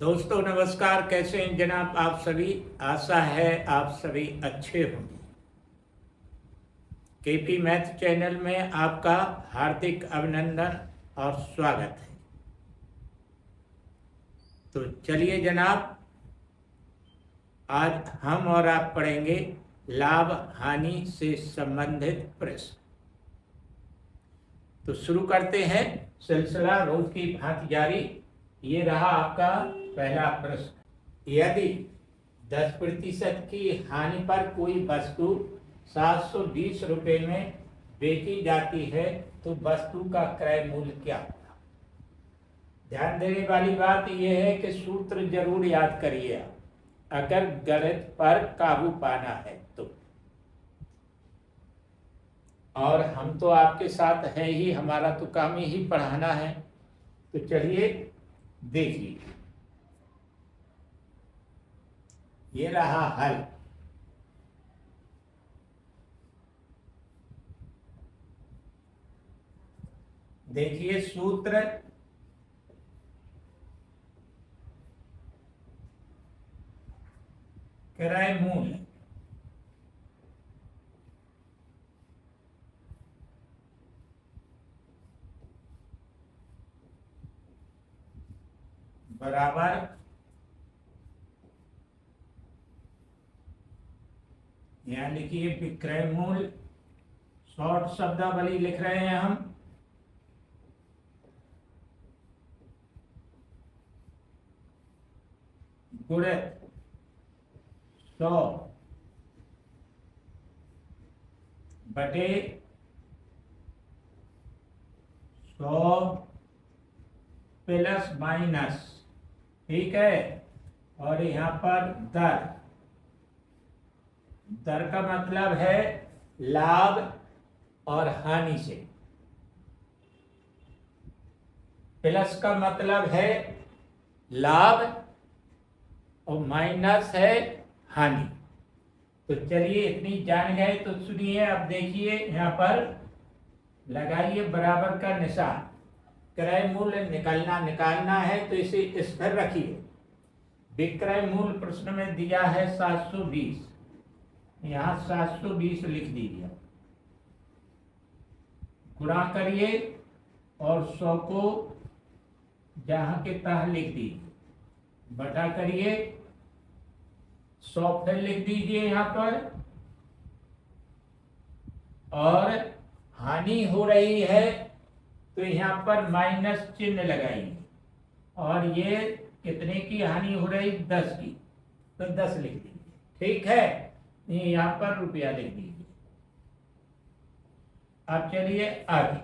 दोस्तों नमस्कार। कैसे हैं जनाब आप सभी। आशा है आप सभी अच्छे होंगे। केपी मैथ चैनल में आपका हार्दिक अभिनंदन और स्वागत है। तो चलिए जनाब, आज हम और आप पढ़ेंगे लाभ हानि से संबंधित प्रश्न। तो शुरू करते हैं सिलसिला रोज की भांति जारी। ये रहा आपका पहला प्रश्न। यदि 10% की हानि पर कोई वस्तु 720 रुपये में बेची जाती है तो वस्तु का क्रय मूल्य क्या होगा। ध्यान देने वाली बात यह है कि सूत्र जरूर याद करिए अगर गणित पर काबू पाना है तो। और हम तो आपके साथ है ही, हमारा तो काम ही पढ़ाना है। तो चलिए देखिए, ये रहा हल। देखिए सूत्र क्रय मूल्य बराबर यहाँ लिखिए विक्रय मूल्य, शॉर्ट शब्दावली लिख रहे हैं हम, गुणित 100 बटे 100 प्लस माइनस, ठीक है। और यहाँ पर दर, दर का मतलब है लाभ और हानि से, प्लस का मतलब है लाभ और माइनस है हानि। तो चलिए इतनी जान गए तो सुनिए, अब देखिए यहाँ पर लगाइए बराबर का निशान। क्रय मूल्य निकालना है तो इसे स्थिर रखिए। विक्रय मूल्य प्रश्न में दिया है 720, यहाँ 720 लिख दीजिए, गुणा करिए और 100 को जहां के तहां लिख दीजिए, बटा करिए 100 फिर लिख दीजिए यहाँ पर, और हानि हो रही है तो यहाँ पर माइनस चिन्ह लगाइए। और ये कितने की हानि हो रही, 10 की, तो 10 लिख दीजिए, ठीक है। यहाँ पर रुपया लिख दीजिए। अब चलिए आगे,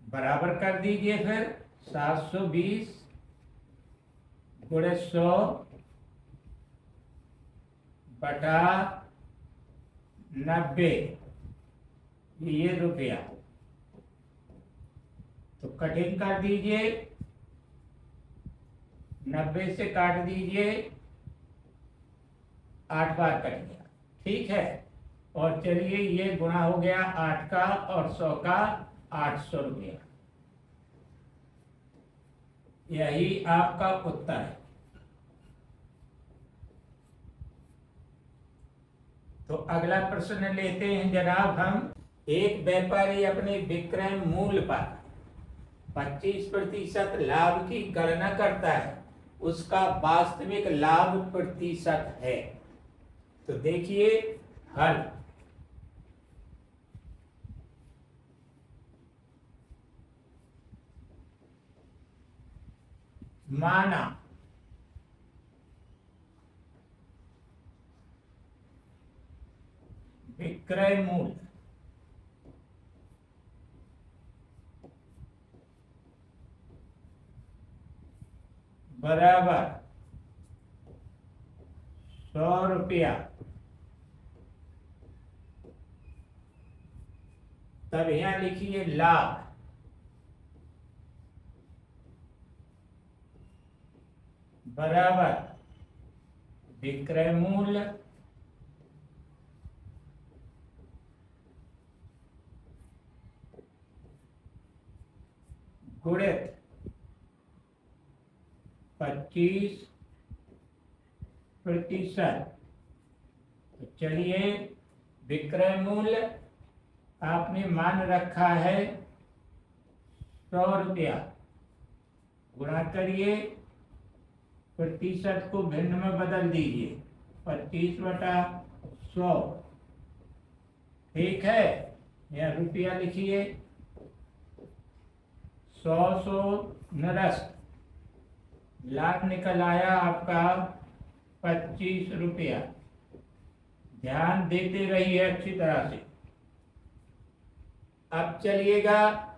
बराबर कर दीजिए फिर 720 गुणे 100 बटा 90, ये रुपया। तो कटिंग कर दीजिए, 90 से काट दीजिए, 8 बार कट गया, ठीक है। और चलिए ये गुणा हो गया 8 का और 100 का, 800 रुपया। यही आपका उत्तर है। तो अगला प्रश्न लेते हैं जनाब हम। एक व्यापारी अपने विक्रय मूल्य पर 25% लाभ की गणना करता है, उसका वास्तविक लाभ प्रतिशत है। तो देखिए हल। माना विक्रय मूल्य बराबर 100 रुपया, तब यहां लिखिए लाभ बराबर विक्रय मूल्य गुणित 25%। तो चलिए विक्रय मूल्य आपने मान रखा है 100 रुपया, गुणा करिए, प्रतिशत को भिन्न में बदल दीजिए, 25/100। ठीक है, या रुपया लिखिए, 100 निरस्त, लाभ निकल आया आपका 25 रुपया। ध्यान देते रहिए अच्छी तरह से। अब चलिएगा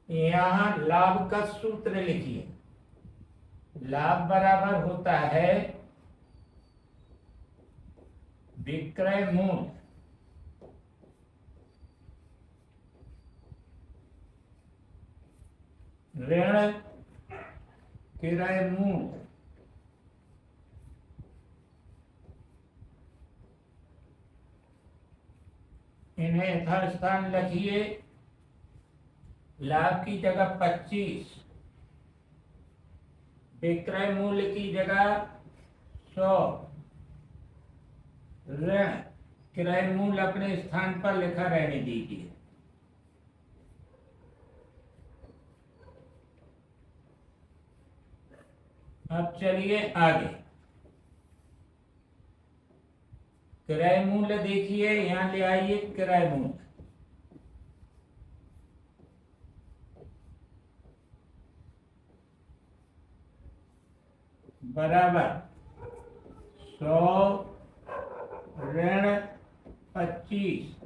यहां लाभ का सूत्र लिखिए। लाभ बराबर होता है विक्रय मूल्य ऋण क्रय मूल्य इन्हें यथास्थान लिखिए। लाभ की जगह 25, विक्रय मूल्य की जगह 100, ऋण क्रय मूल्य अपने स्थान पर लिखा रहने दीजिए। अब चलिए आगे। क्रय मूल्य देखिए, यहां ले आइए क्रय मूल्य। बराबर 100 ऋण 25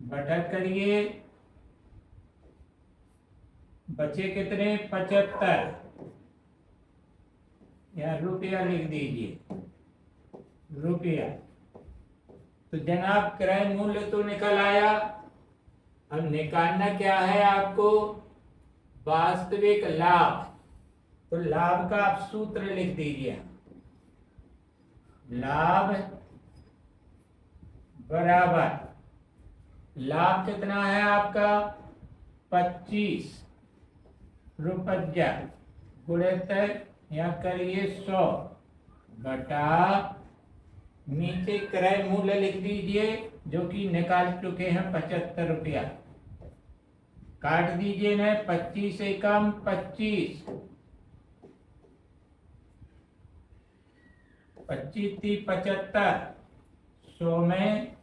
बटा करिए, बचे कितने 75, या रुपया लिख दीजिए, रुपया। तो जनाब क्रय मूल्य तो निकल आया। अब निकालना क्या है आपको, वास्तविक लाभ। तो लाभ का आप सूत्र लिख दीजिए। लाभ बराबर, लाभ कितना है आपका 25 रुपया, गुणित यहाँ करिए 100 बटा नीचे क्रय मूल्य लिख दीजिए जो कि निकाल चुके हैं 75 रुपया। काट दीजिए ना, 25 से कम 25, 25 × 75, 100 में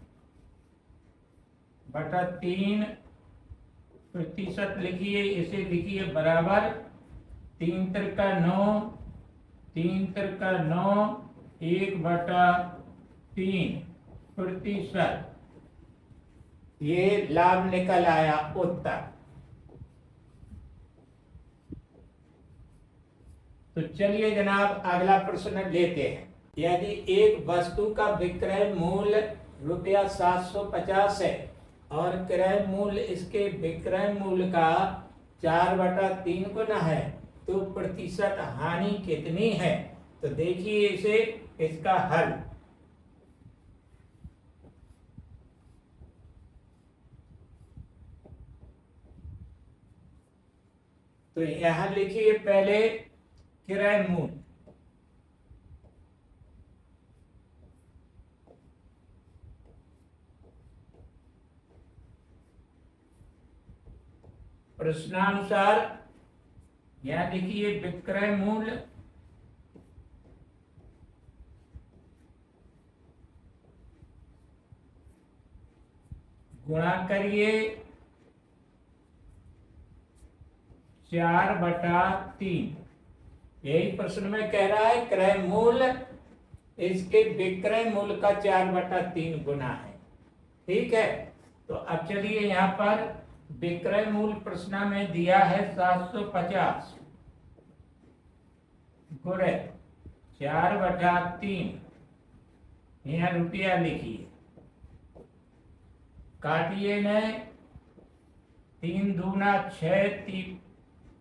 बटा 3 प्रतिशत लिखिए, इसे लिखिए बराबर 3 × 9, 3 × 9, 1/3 प्रतिशत। ये लाभ निकल आया उत्तर। तो चलिए जनाब अगला प्रश्न लेते हैं। यदि एक वस्तु का विक्रय मूल्य ₹750 है और क्रय मूल्य इसके विक्रय मूल्य का 4/3 गुना है, तो प्रतिशत हानि कितनी है? तो देखिए इसे, इसका हल। तो यहां लिखिए पहले क्रय मूल्य, प्रश्नानुसार यहां लिखिए विक्रय मूल्य गुणा करिए 4/3। यही प्रश्न में कह रहा है क्रय मूल्य इसके विक्रय मूल्य का 4/3 गुना है। ठीक है, तो अब चलिए यहाँ पर विक्रय मूल्य प्रश्न में दिया है 750 गुणे 4/3, यहाँ रुपया लिखिए, काटिए न, 3 दूना 6,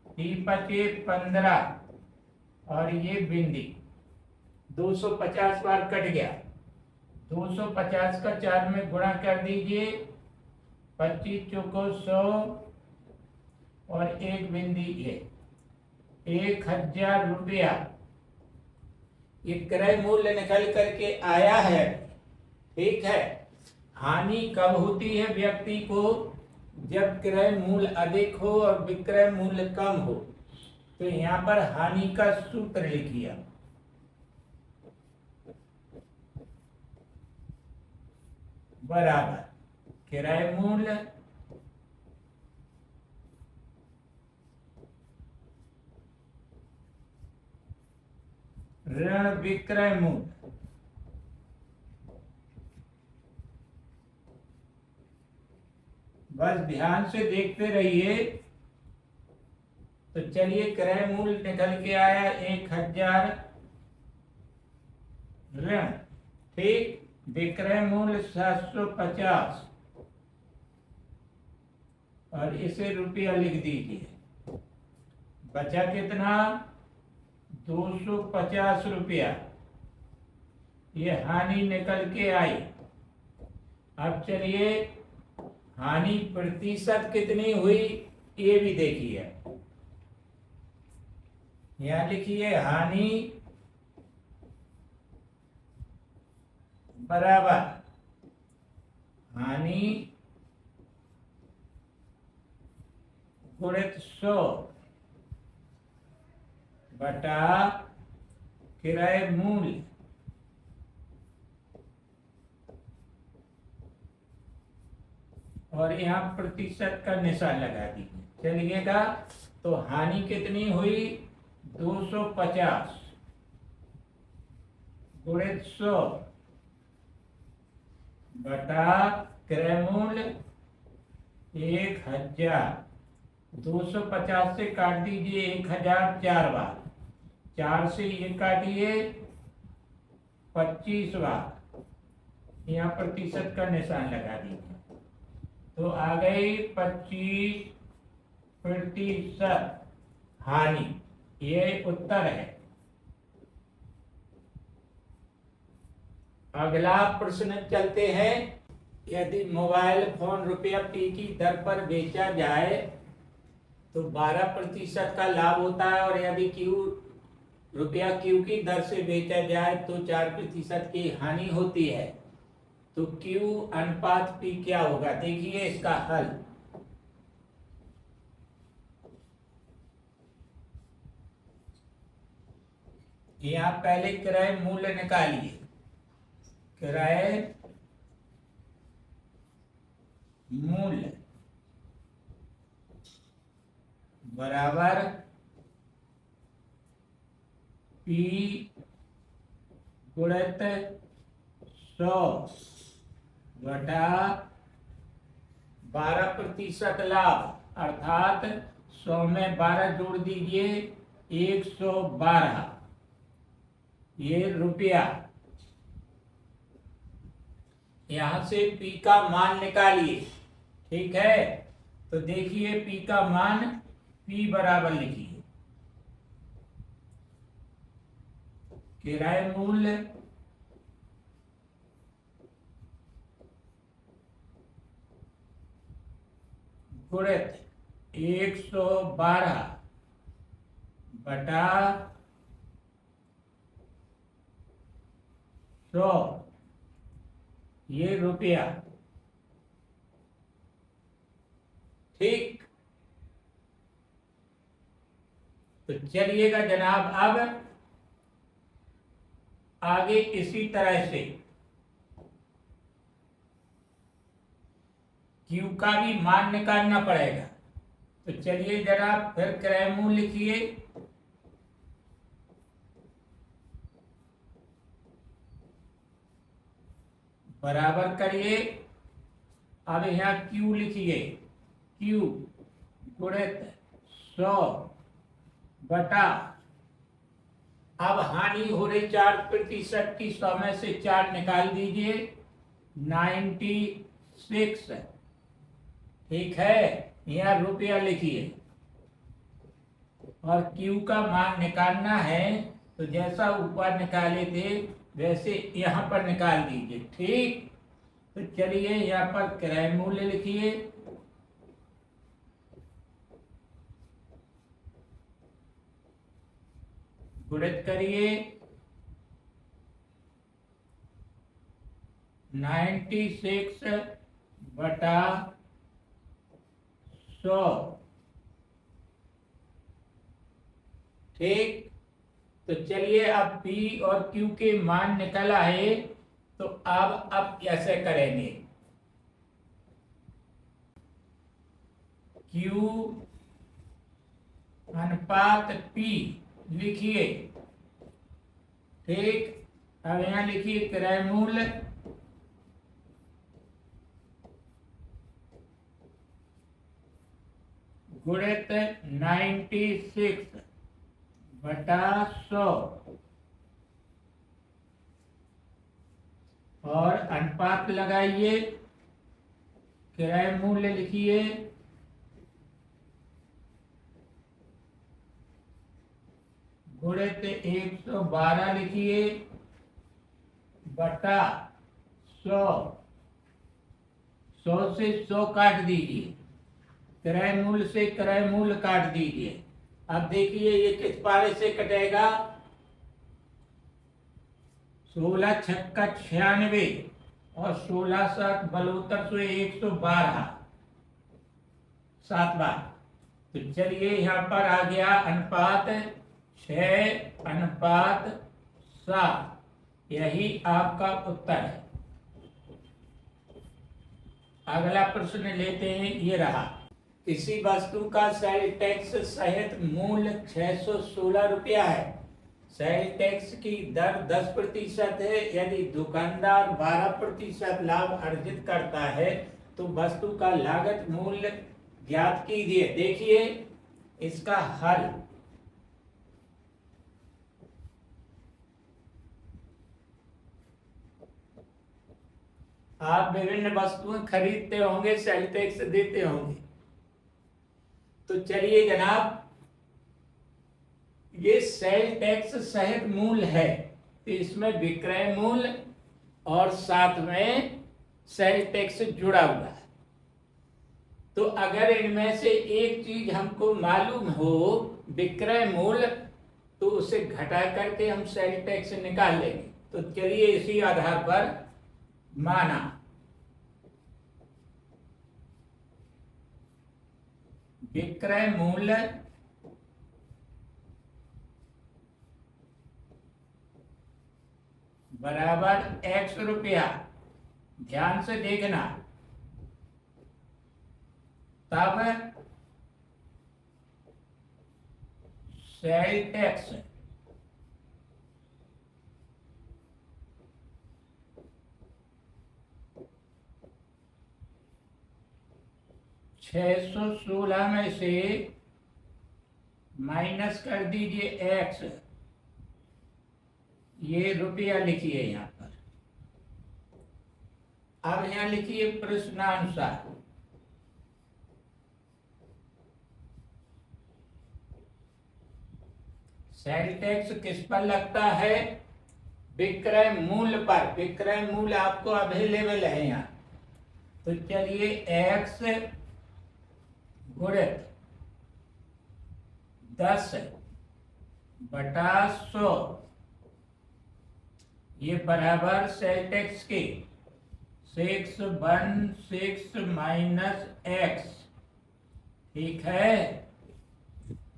3 पचे 15 और ये बिंदी 250 बार कट गया। 250 का 4 में गुणा कर दीजिए, 25 चौको 100 और एक बिंदी ये 1000 रुपया। ये क्रय मूल्य निकल करके आया है। ठीक है, हानि कब होती है व्यक्ति को? जब क्रय मूल्य अधिक हो और विक्रय मूल्य कम हो। तो यहाँ पर हानि का सूत्र लिखिए, बराबर क्रय मूल्य ऋण विक्रय मूल्य। बस ध्यान से देखते रहिए। तो चलिए, क्रय मूल्य निकल के आया 1000 ऋण, ठीक। विक्रय मूल्य 750 और इसे रुपया लिख दीजिए। बचा कितना? 250 रुपया। ये हानि निकल के आई। अब चलिए, हानि प्रतिशत कितनी हुई ये भी देखिए। यहां लिखिए हानि बराबर हानि गुणित 100 बटा क्रय मूल्य। और यहाँ प्रतिशत का निशान लगा दीजिए। चलिएगा, तो हानि कितनी हुई? 250 गुणित 100 बटा क्रय मूल्य 1000। 250 से काट दीजिए 1000 4 बार, 4 से ये काटिए 25 बार। यहाँ प्रतिशत का निशान लगा दीजिए। तो आ गई 25% हानि। ये उत्तर है। अगला प्रश्न चलते हैं। यदि मोबाइल फोन रुपया P की दर पर बेचा जाए तो 12% का लाभ होता है, और यदि रुपया Q की दर से बेचा जाए तो 4% की हानि होती है। तो Q अनुपात P क्या होगा? देखिए इसका हल। यहाँ पहले क्रय मूल्य निकालिए। क्रय मूल्य बराबर P गुणित 100 बटा 12% लाभ, अर्थात 100 में 12 जोड़ दीजिए 112। ये रुपया। यहां से P का मान निकालिए। ठीक है, तो देखिए P का मान P बराबर लिखिए किराए मूल्य गुणित 112 बटा 100, ये रुपया। ठीक, तो चलिएगा जनाब, अब आगे इसी तरह से Q का भी मान निकालना पड़ेगा। तो चलिए जनाब, फिर क्रय मूल्य लिखिए। बराबर करिए। अब यहाँ Q लिखिए। Q गुणित 100 बटा, अब हानि हो रही 4% की, 100 में से 4 निकाल दीजिए 96। ठीक है, यहाँ रुपया लिखिए और Q का मान निकालना है। तो जैसा ऊपर निकाले थे वैसे यहाँ पर निकाल दीजिए। ठीक, तो चलिए यहाँ पर क्रय मूल्य लिखिए, गुणित करिए 96 बटा 100। ठीक, तो चलिए अब P और Q के मान निकल आए, तो अब ऐसे करेंगे। Q अनुपात P लिखिए। ठीक, अब यहाँ लिखिए क्रय मूल्य गुणित 96 बटा 100 और अनुपात लगाइए, क्रय मूल्य लिखिए गुणित 112 लिखिए बटा 100। 100 से 100 काट दीजिए, क्रय मूल्य से क्रय मूल्य काट दीजिए। अब देखिए ये किस पारे से कटेगा, 16 छक्का 96 और 16 7 बलूतर सो 112, 7 बार। तो चलिए यहाँ पर आ गया अनुपात 6:7। यही आपका उत्तर है। अगला प्रश्न लेते हैं, ये रहा। किसी वस्तु का सेल टैक्स सहित मूल्य 616 रुपया है। सेल टैक्स की दर 10% है। यदि दुकानदार 12% लाभ अर्जित करता है तो वस्तु का लागत मूल्य ज्ञात कीजिए। देखिए इसका हल, आप विभिन्न वस्तुएं खरीदते होंगे, सेल टैक्स देते होंगे। तो चलिए जनाब, ये सेल टैक्स सहित मूल्य है, तो इसमें विक्रय मूल्य और साथ में सेल टैक्स जुड़ा हुआ है। तो अगर इनमें से एक चीज हमको मालूम हो, विक्रय मूल्य, तो उसे घटा करके हम सेल टैक्स निकाल लेंगे। तो चलिए इसी आधार पर माना विक्रय मूल्य बराबर X रुपया। ध्यान से देखना, तब सेल टैक्स 616 में से माइनस कर दीजिए X, ये रुपया लिखिए यहाँ पर। अब यहाँ लिखिए प्रश्नानुसार, सेल टैक्स किस पर लगता है? विक्रय मूल्य पर। विक्रय मूल्य आपको अवेलेबल है यहाँ। तो चलिए X गुणित 10/100 ये बराबर सेल टैक्स के 616 माइनस X। ठीक है,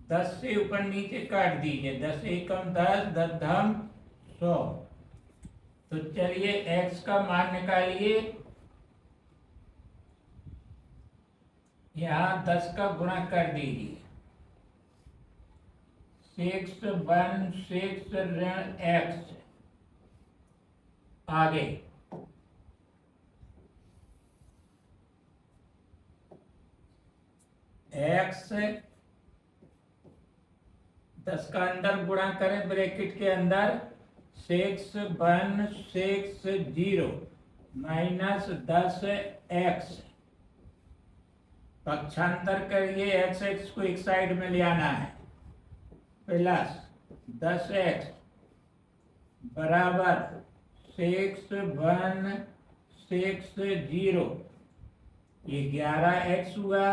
10 से ऊपर नीचे काट दीजिए, 10 एकम 10, 10 धम 100। तो चलिए X का मान निकालिए। यहाँ 10 का गुणा कर दीजिए, 616 ऋण X। आगे X 10 का अंदर गुणा करें ब्रैकेट के अंदर, 6160 माइनस 10X। पक्षांतर करिए, X को एक साइड में ले आना है, प्लस 10X बराबर 6160 सिक्स जीरो, ये 11x हुआ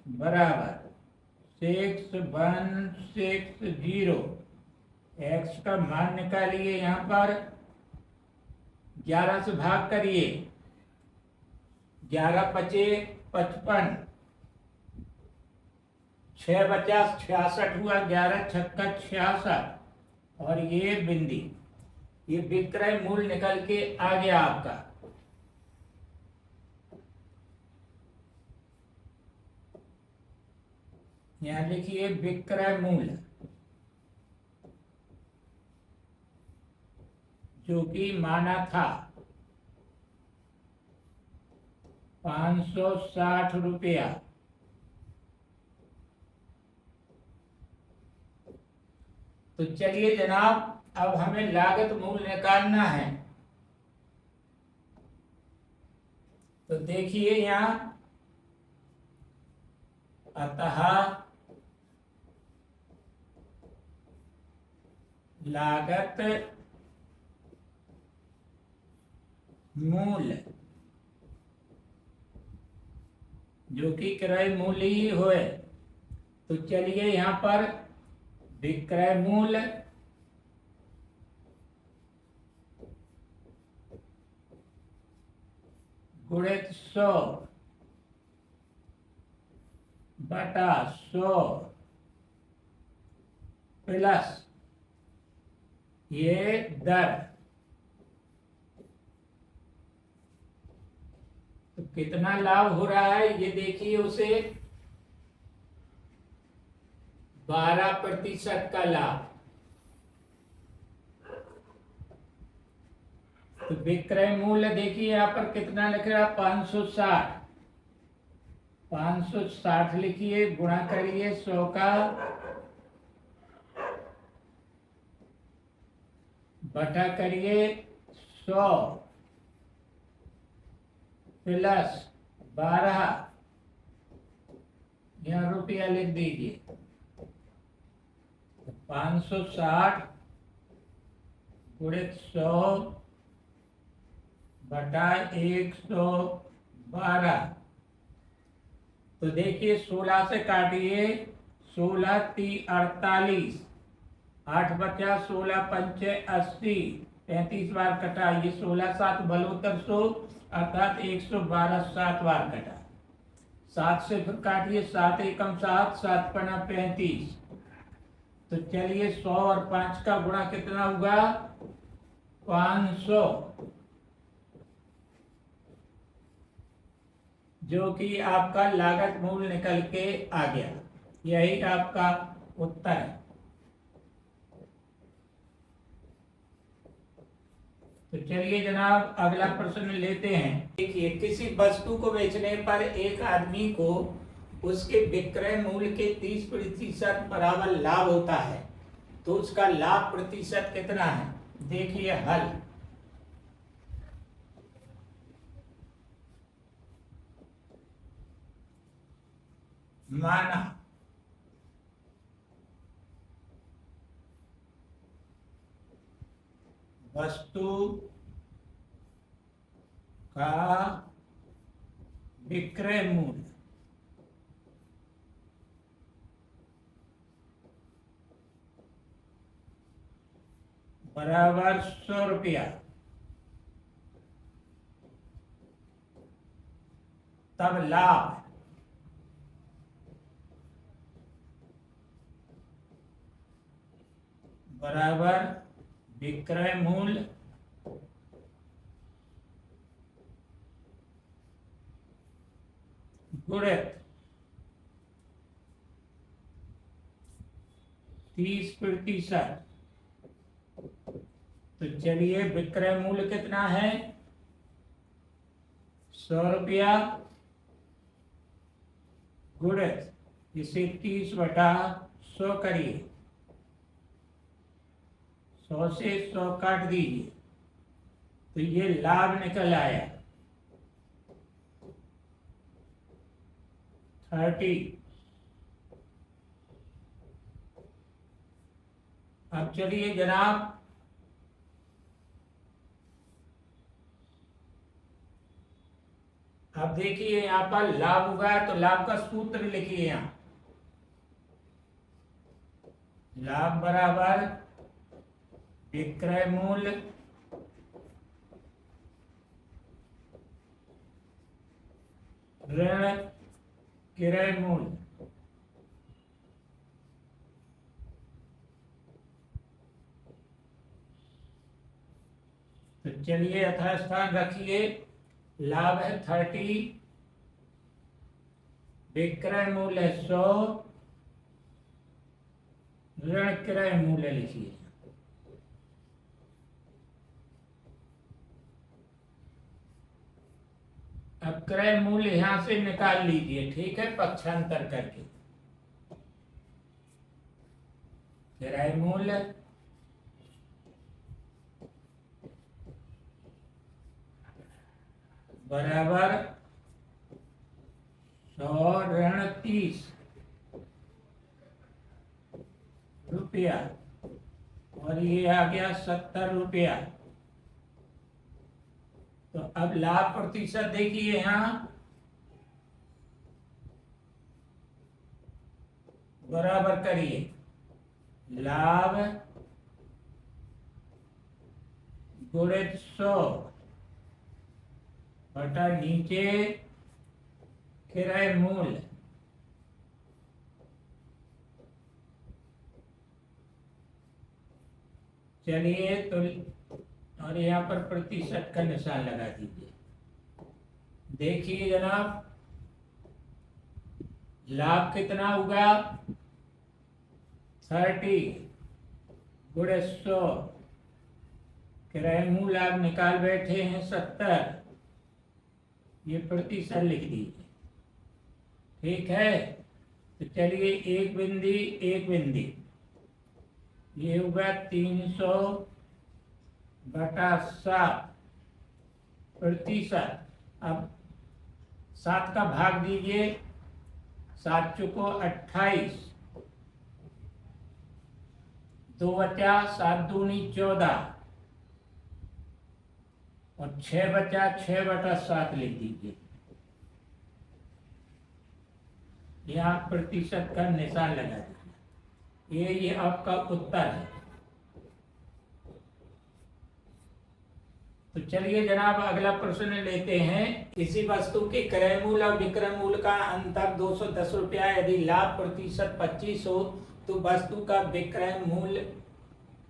बराबर 6160। x का मान निकालिए, यहाँ पर 11 से भाग करिए, 11 पचे 55, 6 बचा 66 हुआ, 11 छक्का 66, और ये बिंदी, ये विक्रय मूल्य निकल के आ गया आपका। यहां लिखिए विक्रय मूल्य, जो कि माना था 560 रुपया। तो चलिए जनाब, अब हमें लागत मूल्य निकालना है। तो देखिए यहां, अतः लागत मूल्य, जो कि क्रय मूल्य ही होए, तो चलिए यहां पर विक्रय मूल्य गुणित 100 बटा 100 प्लस ये दर, तो कितना लाभ हो रहा है ये देखिए, उसे 12% का लाभ। तो विक्रय मूल्य देखिए यहाँ पर कितना लिख रहा है, 560। 560 लिखिए, गुणा करिए 100 का, बटा करिए 100 प्लस 12, यहाँ रुपया लिख दीजिए। 560 गुणित 100 बटा 112। तो देखिए 16 से काटिए, 16 3 48, 8 बचा 16 पंचे 80, 35 बार कटा, ये 16 7 बलूतर 100, अर्थात 112 7 बार कटा। 7 से फिर काटिए, 7 एकम 7, 7 पना 35। तो चलिए 100 और 5 का गुणा कितना हुआ, 500, जो कि आपका लागत मूल्य निकल के आ गया। यही आपका उत्तर है। तो चलिए जनाब, अगला प्रश्न लेते हैं। देखिए, किसी वस्तु को बेचने पर एक आदमी को उसके विक्रय मूल्य के 30% बराबर लाभ होता है, तो उसका लाभ प्रतिशत कितना है? देखिए हल। माना वस्तु का विक्रय मूल्य बराबर 100 रुपया, तब लाभ बराबर विक्रय मूल्य गुणित 30%। तो चलिए, विक्रय मूल्य कितना है? 100 रुपया गुणित इसे 30 बटा 100 करिए, 100 से 100 काट दीजिए, तो ये लाभ निकल आया 30। अब चलिए जनाब, अब देखिए यहाँ पर लाभ हुआ तो लाभ का सूत्र लिखिए यहाँ। लाभ बराबर विक्रय मूल्य ऋण क्रय मूल्य। तो चलिए यथास्थान रखिए। लाभ है 30, विक्रय मूल्य है 100, ऋण क्रय मूल्य लिखिए। अब क्रय मूल्य यहां से निकाल लीजिए, ठीक है, पक्षांतर करके। क्रय मूल्य बराबर 100 ऋण 30 रुपया, और ये आ गया 70 रुपया। तो अब लाभ प्रतिशत देखिए यहां बराबर करिए। लाभ गुणित 100 बटा नीचे क्रय मूल्य। चलिए तो और यहाँ पर प्रतिशत का निशान लगा दीजिए। देखिए जनाब, लाभ कितना होगा? 30 गुणे 100, क्रय मूल्य आप निकाल बैठे हैं 70, ये प्रतिशत लिख दीजिए, ठीक है। तो चलिए एक बिंदी ये होगा 300 बटा 7 प्रतिशत। अब 7 का भाग दीजिए, 7 चुको 28, 2 बचा, 7 दूनी 14, और 6 बचा, 6 बटा 7 लिख दीजिए। यहाँ प्रतिशत का निशान लगा दीजिए। ये आपका उत्तर है। तो चलिए जनाब अगला प्रश्न लेते हैं। किसी वस्तु के क्रय मूल्य और विक्रय मूल्य का अंतर 210 रुपया, यदि लाभ प्रतिशत 25 हो तो वस्तु का विक्रय मूल्य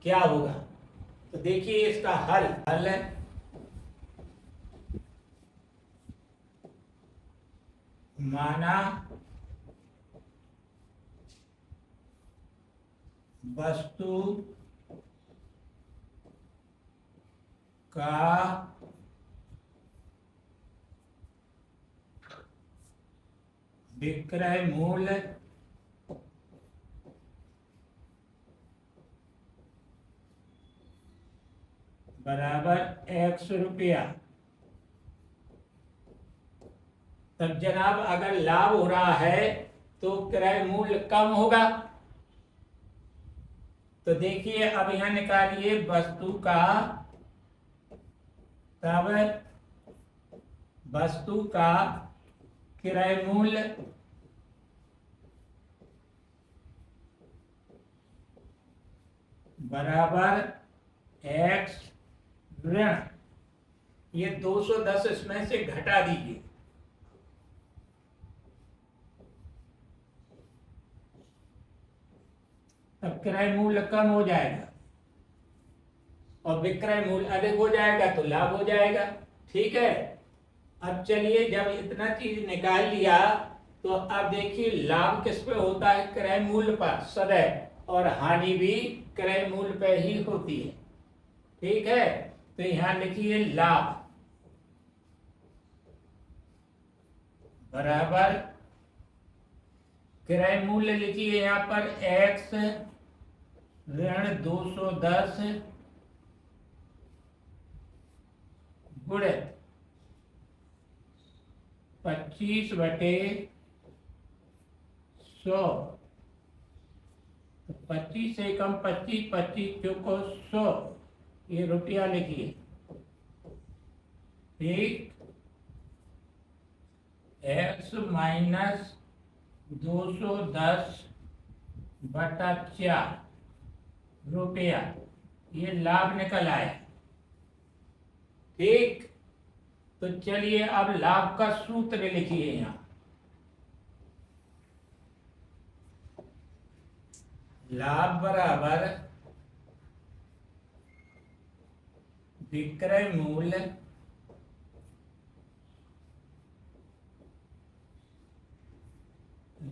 क्या होगा? तो देखिए इसका हल है माना वस्तु का विक्रय मूल्य बराबर X रुपया। तब जनाब अगर लाभ हो रहा है तो क्रय मूल्य कम होगा। तो देखिए अब यहां निकालिए वस्तु का, तब वस्तु का क्रय मूल्य बराबर X ऋण, ये 210 इसमें से घटा दीजिए। तब क्रय मूल्य कम हो जाएगा और विक्रय मूल्य अधिक हो जाएगा तो लाभ हो जाएगा, ठीक है। अब चलिए जब इतना चीज निकाल लिया तो अब देखिए लाभ किस पे होता है? क्रय मूल्य पर सदैव, और हानि भी क्रय मूल्य पे ही होती है, ठीक है। तो यहां लिखिए लाभ बराबर क्रय मूल्य लिखिए यहां पर X ऋण 210 गुणित 25 बटे 100। 25 से कम 25, 25 चौको 100, ये रुपया लिखिए, ठीक। एक्स माइनस 210/4 रुपया, ये लाभ निकल आया। ठीक, तो चलिए अब लाभ का सूत्र लिखिए यहां। लाभ बराबर विक्रय मूल्य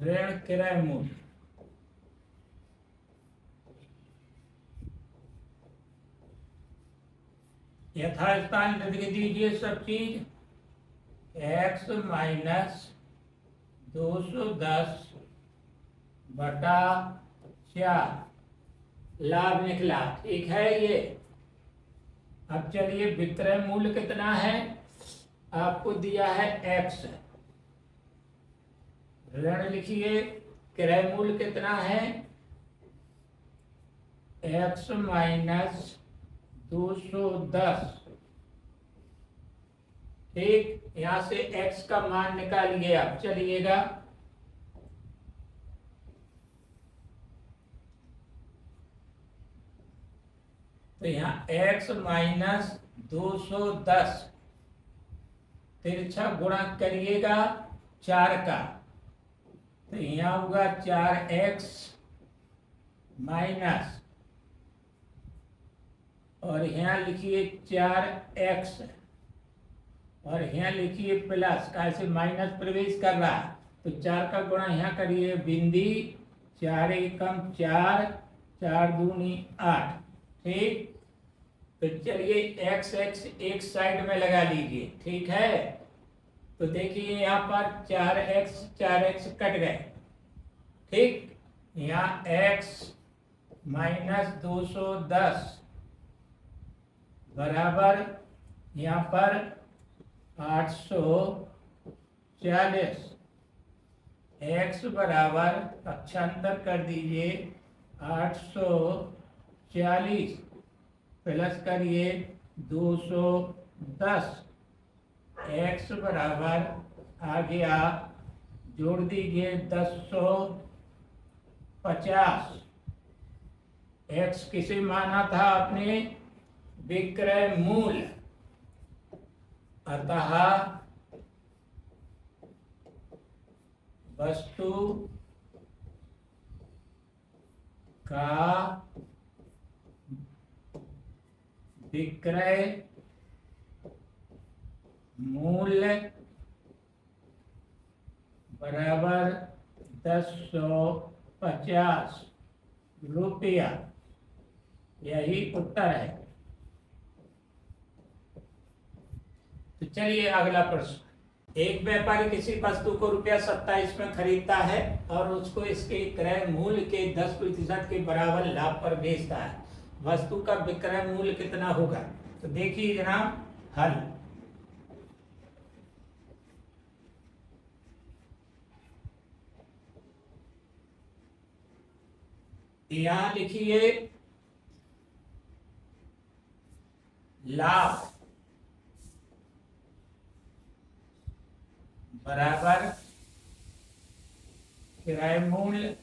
ऋण क्रय मूल्य। यथास्थान लिख दीजिए सब चीज। एक्स माइनस 210/4 लाभ निकला। ठीक है ये। अब चलिए विक्रय मूल्य कितना है, आपको दिया है एक्स, ऋण लिखिए, क्रय मूल्य कितना है, एक्स माइनस 210। ठीक, यहां से x का मान निकालिए आप। चलिएगा, तो यहाँ x माइनस 210 तिरछा गुणा करिएगा 4 का, तो यहाँ होगा 4x माइनस, और यहाँ लिखिए 4x, और यहाँ लिखिए प्लस, कैसे माइनस प्रवेश कर रहा है, तो 4 का गुणा यहाँ करिए बिंदी, 4 एकम 4, 4 दूनी 8। ठीक, तो चलिए x एक साइड में लगा लीजिए। ठीक है, तो देखिए यहाँ पर 4x कट गए। ठीक, यहाँ x माइनस 210 बराबर यहाँ पर 840, x बराबर पक्षांतर कर दीजिए 840 प्लस करिए 210, x बराबर आ गया, जोड़ दीजिए 1050। x किसे माना था आपने, विक्रय मूल्य, अतः वस्तु का विक्रय मूल्य बराबर 1050 रुपया। यही उत्तर है। तो चलिए अगला प्रश्न। एक व्यापारी किसी वस्तु को ₹27 में खरीदता है और उसको इसके क्रय मूल्य के 10% के बराबर लाभ पर बेचता है। वस्तु का विक्रय मूल्य कितना होगा? तो देखिए जनाब हल। यहां लिखिए लाभ बराबर किराए मूल्य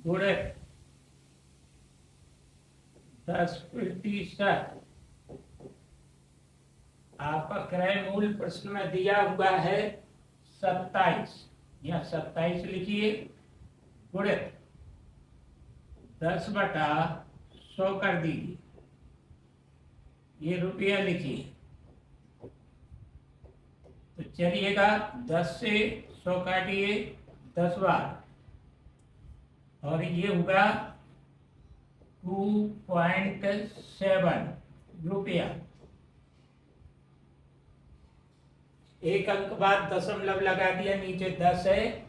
गुणे 10%। आपका क्रय मूल्य प्रश्न में दिया हुआ है 27, या 27 लिखिए, गुणे 10/100 कर दीजिए, ये रुपया लिखिए। तो चलिएगा 10 से 100 काटिए 10 बार, और ये होगा 2.7 रुपया। एक अंक बाद दशमलव लगा दिया, नीचे 10 है।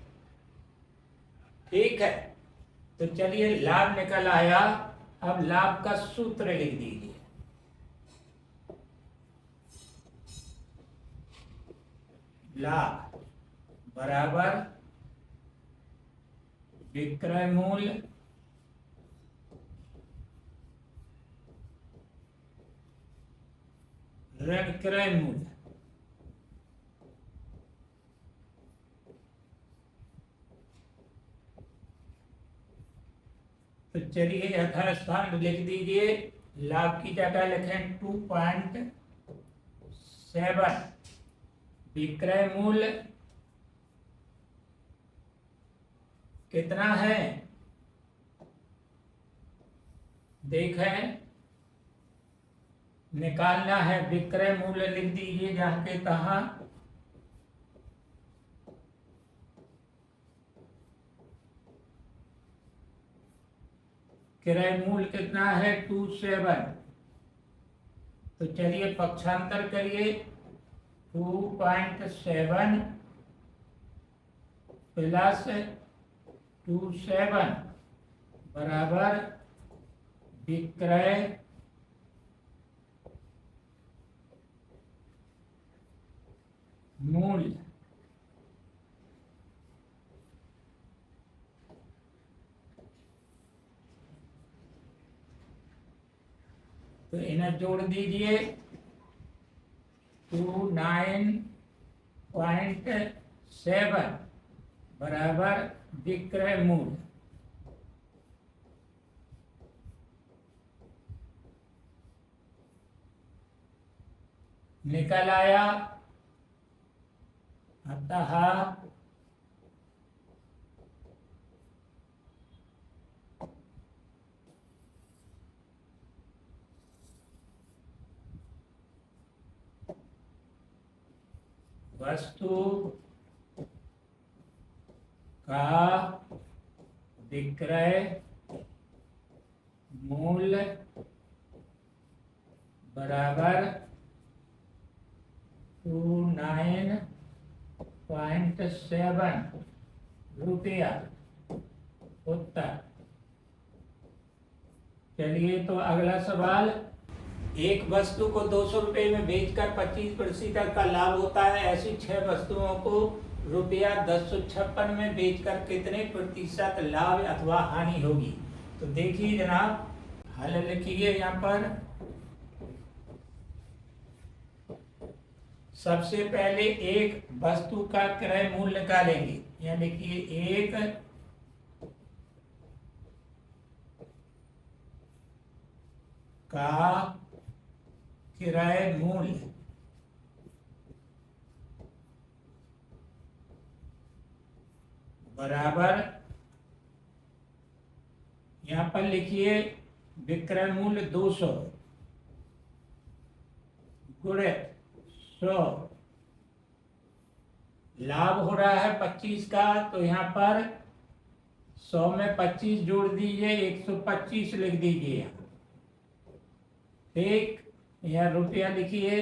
ठीक है, तो चलिए लाभ निकल आया। अब लाभ का सूत्र लिख दीजिए। लाभ बराबर विक्रय मूल्य ऋण क्रय मूल्य। तो चलिए यथास्थान लिख दीजिए, लाभ की जगह लिखें 2.7, विक्रय मूल्य कितना है देखें, निकालना है। विक्रय मूल्य लिख दीजिए जहां के तहां, क्रय मूल्य कितना है 27। तो चलिए पक्षांतर करिए, 2.7 प्लस 27 बराबर विक्रय मूल्य। तो इन्हें जोड़ दीजिए, 29.7 बराबर विक्रय मूल्य। निकल आया, अतः वस्तु का विक्रय मूल्य बराबर 29.7 रुपया उत्तर। चलिए तो अगला सवाल, एक वस्तु को 200 रुपये में बेचकर 25% का लाभ होता है, ऐसी 6 वस्तुओं को रुपया 1056 में बेचकर कितने प्रतिशत लाभ अथवा हानि होगी। तो देखिए जनाब, हल लिखिए यहाँ पर। सबसे पहले एक वस्तु का क्रय मूल्य निकालेंगे, यहाँ लिखिए एक का क्रय मूल्य बराबर, यहां पर लिखिए विक्रय मूल्य 200 गुणित 100, लाभ हो रहा है 25 का, तो यहाँ पर 100 में 25 जोड़ दीजिए, 125 लिख दीजिए। ठीक, यह रुपया लिखिए,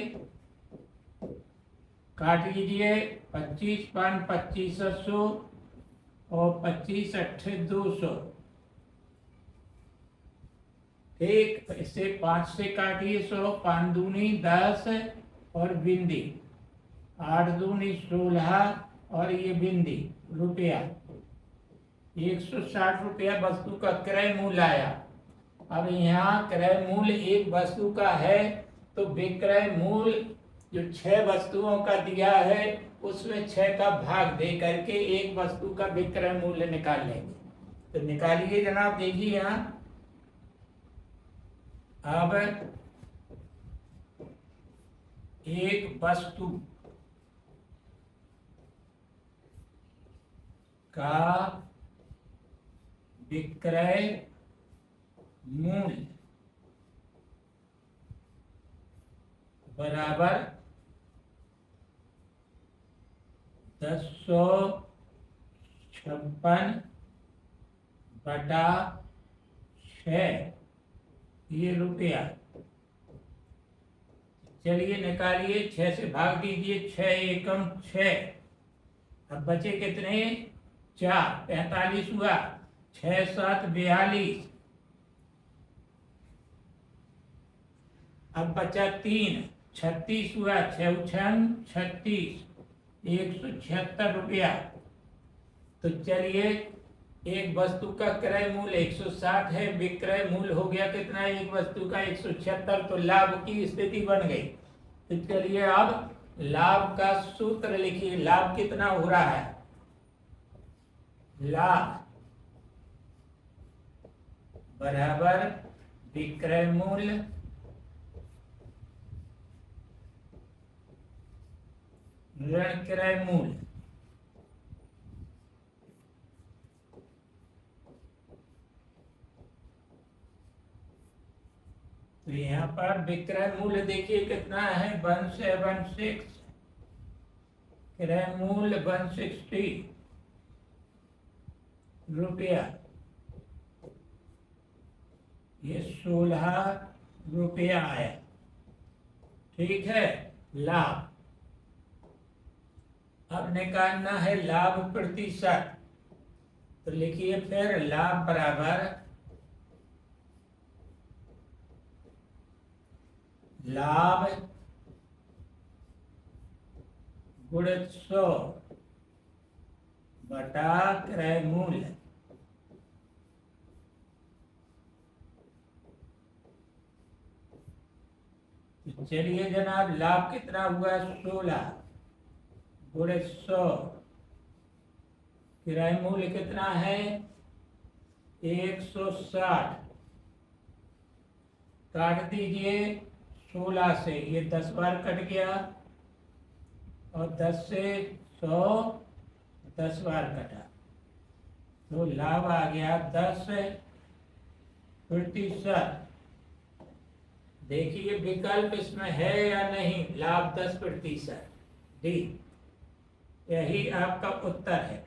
काट लीजिए, 25 पान 2500 और 25 अट्ठे 200। ठीक, इसे 5 से काटिए, 100 5 दूनी 10 और बिंदी 8 दूनी 16 और ये बिंदी रुपया 160 रुपया वस्तु का क्रय मूल्य आया। अब यहाँ क्रय मूल्य एक वस्तु का है, तो विक्रय मूल्य जो 6 वस्तुओं का दिया है उसमें 6 का भाग दे करके एक वस्तु का विक्रय मूल्य निकाल लेंगे। तो निकालिए जनाब, देखिए यहाँ। अब एक वस्तु का विक्रय मूल्य बराबर 1056 बटा 6 ये रुपया। चलिए निकालिए, 6 से भाग दीजिए, 6 एकम 6। अब बचे कितने 4, 45 हुआ, 6 7 42। अब बचा 3, 36 हुआ, 6 6 36, 176 रुपया। तो चलिए, एक वस्तु का क्रय मूल्य 160 है, विक्रय मूल्य हो गया कितना एक वस्तु का 176, तो लाभ की स्थिति बन गई। तो चलिए अब लाभ का सूत्र लिखिए। लाभ कितना हो रहा है? लाभ बराबर विक्रय मूल्य ऋण क्रय मूल्य। तो यहाँ पर विक्रय मूल्य देखिए कितना है, 176। क्रय मूल्य 160 रुपया। ये 16 रुपया आया। ठीक है। लाभ अब निकालना है लाभ प्रतिशत। तो लिखिए फिर लाभ बराबर लाभ गुणित 100 बटा क्रय मूल्य। तो चलिए जनाब, लाभ कितना हुआ? 16 गुणित 100। किराए मूल्य कितना है? 160। काट दीजिए 16 से, ये 10 बार कट गया, और 10 से 100 10 बार कटा, तो लाभ आ गया 10%। देखिए विकल्प इसमें है या नहीं? लाभ 10%। डी, यही आपका उत्तर है।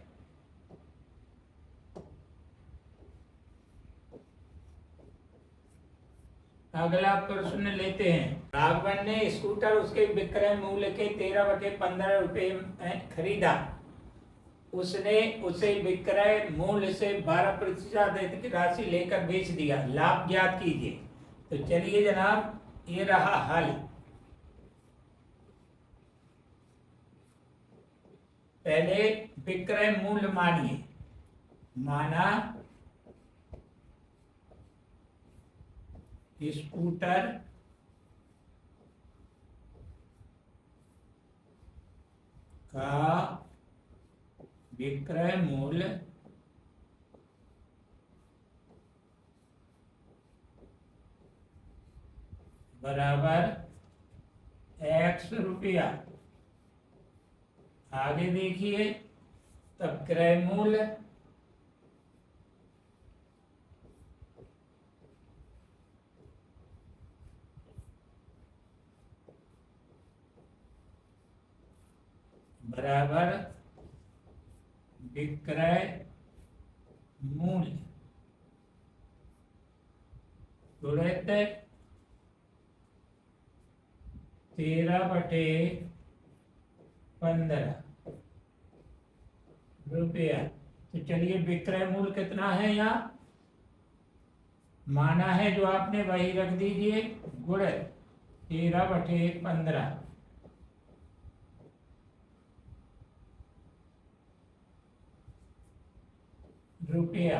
अगला प्रश्न लेते हैं। राघवन ने स्कूटर उसके विक्रय मूल्य के 13/15 रुपए में खरीदा। उसने उसे विक्रय मूल्य से 12% की राशि लेकर बेच दिया। लाभ ज्ञात कीजिए। तो चलिए जनाब, ये रहा हल। पहले विक्रय मूल्य मानिए। माना स्कूटर का विक्रय मूल्य बराबर X रुपया। आगे देखिए, तब क्रय मूल्य बराबर विक्रय मूल्य गुणित 13/15 रुपया। तो चलिए विक्रय मूल्य कितना है? यहाँ माना है जो आपने वही रख दीजिए, गुणित 13/15 रुपया।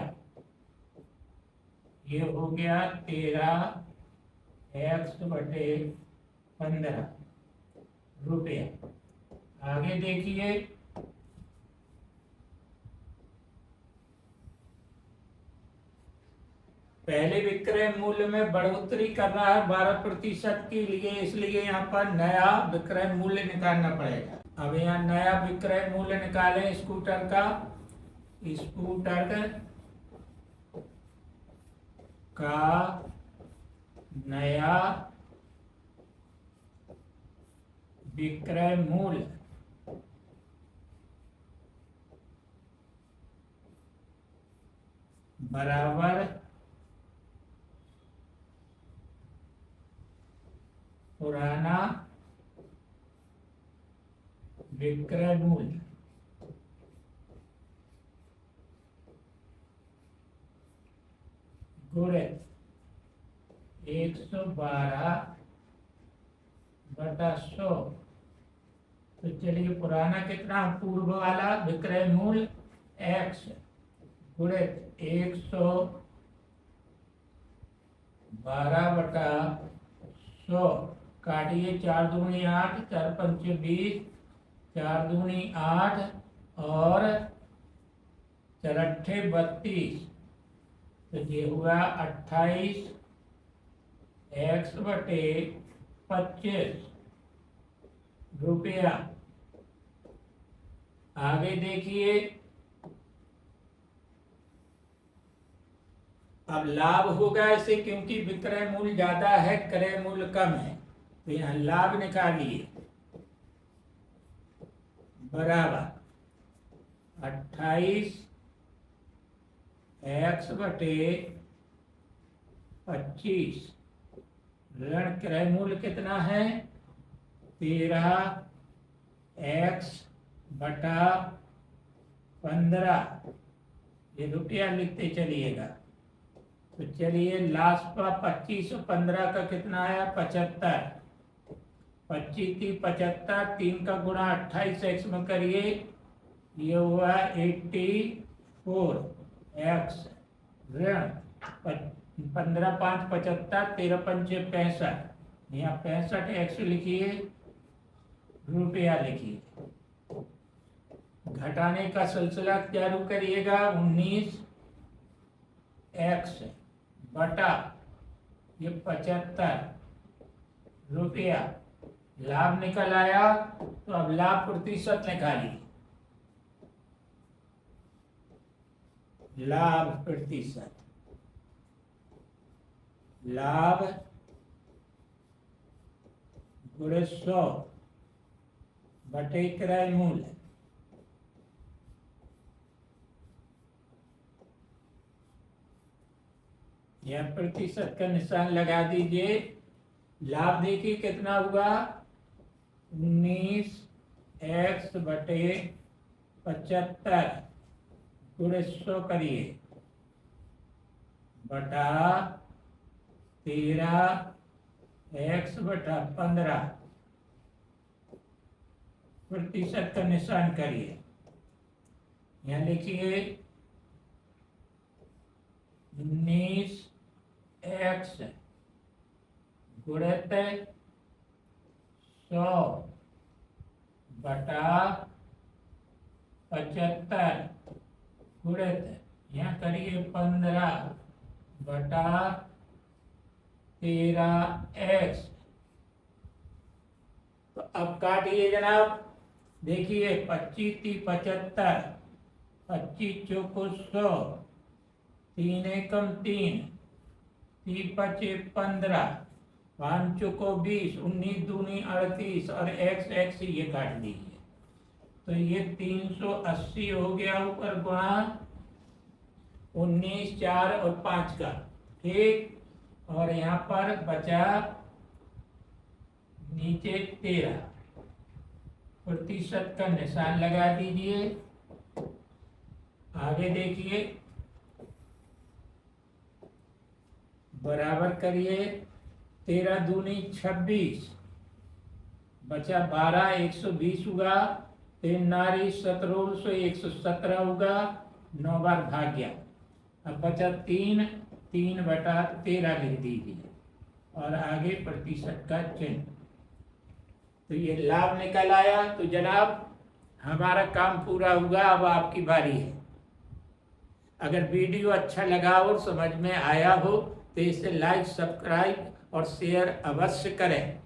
ये हो गया 13x/15 रुपया। आगे देखिए, पहले विक्रय मूल्य में बढ़ोतरी कर रहा है 12% के लिए, इसलिए यहाँ पर नया विक्रय मूल्य निकालना पड़ेगा। अब यहाँ नया विक्रय मूल्य निकालें स्कूटर का। स्कूटर का नया विक्रय मूल्य बराबर पुराना विक्रय मूल्य गुणित 112/100। तो चलिए पुराना कितना? पूर्व वाला विक्रय मूल्य x गुणित 112/100 काटिए, 4 दूनी 8, 4 पंचे 20, 4 दूनी 8 और 4 अट्ठे 32। तो ये हुआ 28 x बटे 25 रुपया। आगे देखिए, अब लाभ होगा ऐसे, क्योंकि विक्रय मूल्य ज्यादा है, क्रय मूल्य कम है, तो यहां लाभ निकालिए बराबर 28 x बटे 25 ऋण क्रय मूल्य कितना है 13 x बटा 15। ये रुपया लिखते चलिएगा। तो चलिए लास्ट पर 25 और 15 का कितना आया 75। 25 थी 75, 3 का गुणा 28 x में करिए, ये हुआ 84 x ऋण 15 5 75, 13 पंचे 65, यहाँ 65 x लिखिए, रुपया लिखिए। घटाने का सिलसिला चालू करिएगा। 19 x बटा ये 75 रुपया। लाभ निकल आया, तो अब लाभ प्रतिशत निकालिए। लाभ प्रतिशत, लाभ गुणे 100 बटे क्रय मूल्य। यह प्रतिशत का निशान लगा दीजिए। लाभ देखिए कितना हुआ 19 x बटे 75 गुणे 100 करिए बटा 13 x बटा 15 प्रतिशत का निशान करिए। यहाँ लिखिए 19 x गुणित 100 बटा 75 गुणित यहाँ करिए 15 बटा 13x। तो अब काटिए जनाब। देखिए 25 थी 75, 25 चौको 100, 3 एकम 3, 3 पचे 15, 5 चौको 20, 19 दूनी 38 और x ये काट दीजिए। तो ये 380 हो गया ऊपर गुणा 19 4 और 5 का, ठीक। और यहाँ पर बचा नीचे 13, प्रतिशत का निशान लगा दीजिए। आगे देखिए, बराबर करिए 13 दूनी 26, बचा 12, 120 हुआ, 3 नारी 1700, 117 होगा, 9 बार भाग गया। अब बचा 3, 3 बटा 13 लिख दीजिए और आगे प्रतिशत का चिन्ह। तो ये लाभ निकल आया। तो जनाब हमारा काम पूरा हुआ, अब आपकी बारी है। अगर वीडियो अच्छा लगा और समझ में आया हो तो इसे लाइक सब्सक्राइब और शेयर अवश्य करें।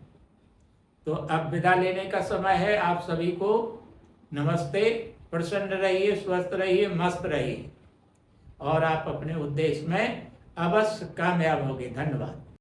तो अब विदा लेने का समय है। आप सभी को नमस्ते। प्रसन्न रहिए, स्वस्थ रहिए, मस्त रहिए और आप अपने उद्देश्य में अवश्य कामयाब होंगे। धन्यवाद।